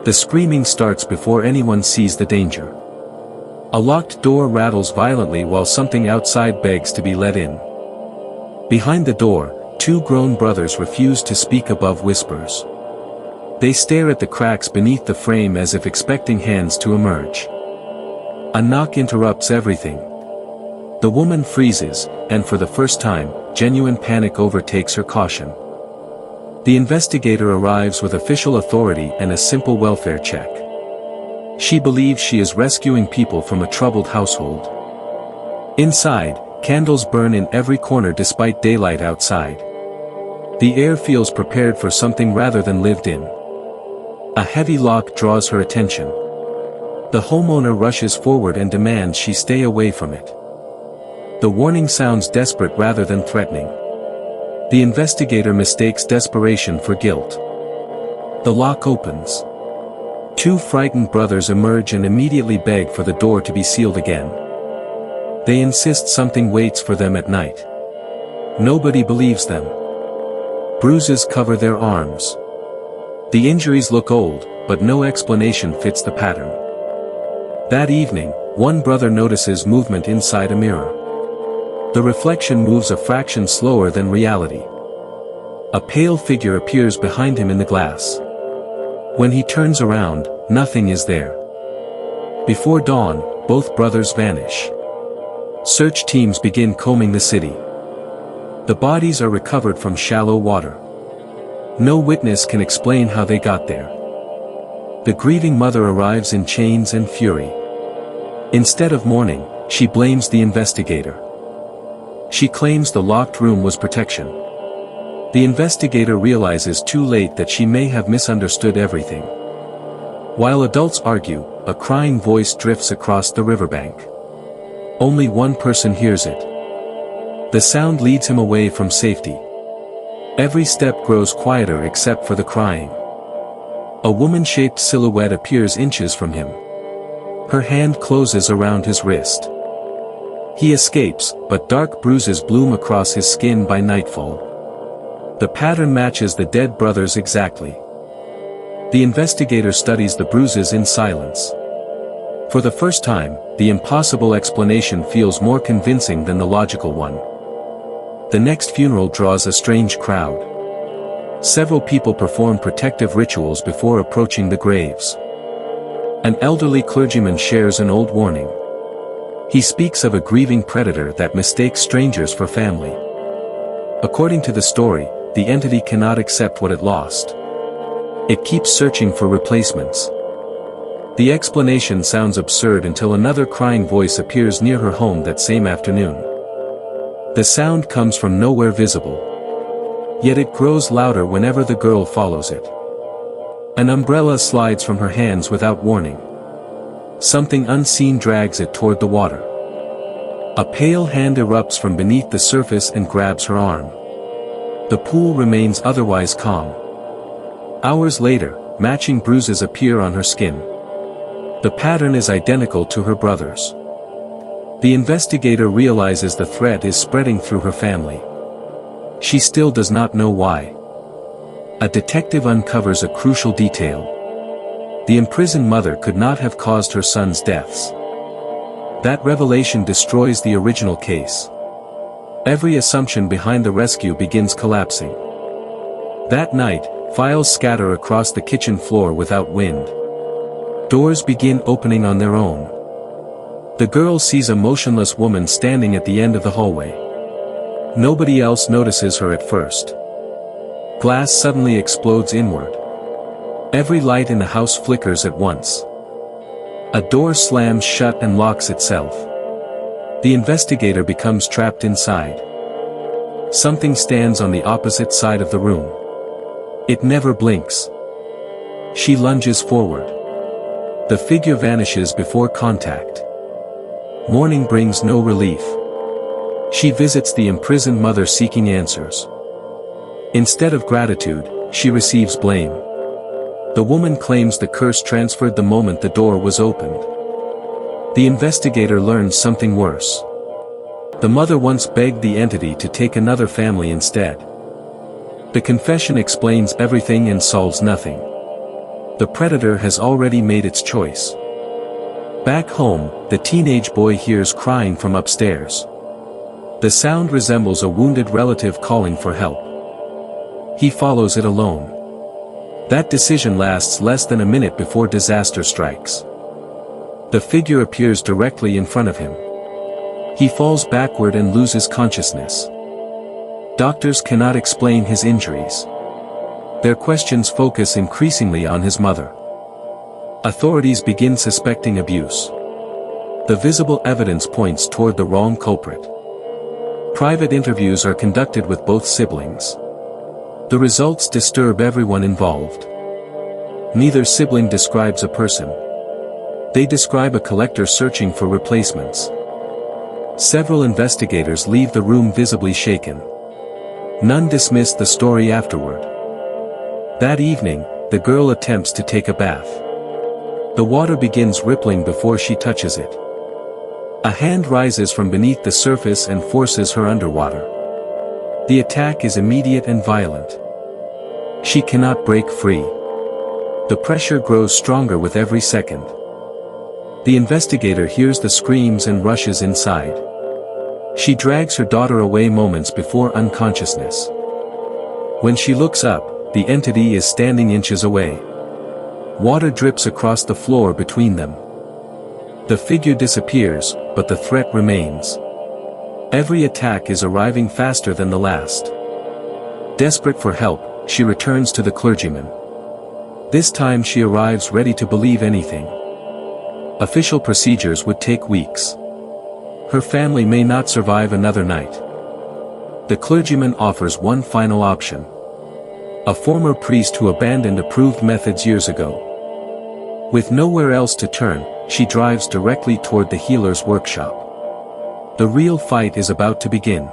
The screaming starts before anyone sees the danger. A locked door rattles violently while something outside begs to be let in. Behind the door, two grown brothers refuse to speak above whispers. They stare at the cracks beneath the frame as if expecting hands to emerge. A knock interrupts everything. The woman freezes, and for the first time, genuine panic overtakes her caution. The investigator arrives with official authority and a simple welfare check. She believes she is rescuing people from a troubled household. Inside, candles burn in every corner despite daylight outside. The air feels prepared for something rather than lived in. A heavy lock draws her attention. The homeowner rushes forward and demands she stay away from it. The warning sounds desperate rather than threatening. The investigator mistakes desperation for guilt. The lock opens. Two frightened brothers emerge and immediately beg for the door to be sealed again. They insist something waits for them at night. Nobody believes them. Bruises cover their arms. The injuries look old, but no explanation fits the pattern. That evening, one brother notices movement inside a mirror. The reflection moves a fraction slower than reality. A pale figure appears behind him in the glass. When he turns around, nothing is there. Before dawn, both brothers vanish. Search teams begin combing the city. The bodies are recovered from shallow water. No witness can explain how they got there. The grieving mother arrives in chains and fury. Instead of mourning, she blames the investigator. She claims the locked room was protection. The investigator realizes too late that she may have misunderstood everything. While adults argue, a crying voice drifts across the riverbank. Only one person hears it. The sound leads him away from safety. Every step grows quieter except for the crying. A woman-shaped silhouette appears inches from him. Her hand closes around his wrist. He escapes, but dark bruises bloom across his skin by nightfall. The pattern matches the dead brothers exactly. The investigator studies the bruises in silence. For the first time, the impossible explanation feels more convincing than the logical one. The next funeral draws a strange crowd. Several people perform protective rituals before approaching the graves. An elderly clergyman shares an old warning. He speaks of a grieving predator that mistakes strangers for family. According to the story, the entity cannot accept what it lost. It keeps searching for replacements. The explanation sounds absurd until another crying voice appears near her home that same afternoon. The sound comes from nowhere visible. Yet it grows louder whenever the girl follows it. An umbrella slides from her hands without warning. Something unseen drags it toward the water. A pale hand erupts from beneath the surface and grabs her arm. The pool remains otherwise calm. Hours later, matching bruises appear on her skin. The pattern is identical to her brother's. The investigator realizes the threat is spreading through her family. She still does not know why. A detective uncovers a crucial detail. The imprisoned mother could not have caused her son's deaths. That revelation destroys the original case. Every assumption behind the rescue begins collapsing. That night, files scatter across the kitchen floor without wind. Doors begin opening on their own. The girl sees a motionless woman standing at the end of the hallway. Nobody else notices her at first. Glass suddenly explodes inward. Every light in the house flickers at once. A door slams shut and locks itself. The investigator becomes trapped inside. Something stands on the opposite side of the room. It never blinks. She lunges forward. The figure vanishes before contact. Morning brings no relief. She visits the imprisoned mother seeking answers. Instead of gratitude, she receives blame. The woman claims the curse transferred the moment the door was opened. The investigator learns something worse. The mother once begged the entity to take another family instead. The confession explains everything and solves nothing. The predator has already made its choice. Back home, the teenage boy hears crying from upstairs. The sound resembles a wounded relative calling for help. He follows it alone. That decision lasts less than a minute before disaster strikes. The figure appears directly in front of him. He falls backward and loses consciousness. Doctors cannot explain his injuries. Their questions focus increasingly on his mother. Authorities begin suspecting abuse. The visible evidence points toward the wrong culprit. Private interviews are conducted with both siblings. The results disturb everyone involved. Neither sibling describes a person. They describe a collector searching for replacements. Several investigators leave the room visibly shaken. None dismiss the story afterward. That evening, the girl attempts to take a bath. The water begins rippling before she touches it. A hand rises from beneath the surface and forces her underwater. The attack is immediate and violent. She cannot break free. The pressure grows stronger with every second. The investigator hears the screams and rushes inside. She drags her daughter away moments before unconsciousness. When she looks up, the entity is standing inches away. Water drips across the floor between them. The figure disappears, but the threat remains. Every attack is arriving faster than the last. Desperate for help, she returns to the clergyman. This time she arrives ready to believe anything. Official procedures would take weeks. Her family may not survive another night. The clergyman offers one final option. A former priest who abandoned approved methods years ago. With nowhere else to turn, she drives directly toward the healer's workshop. The real fight is about to begin.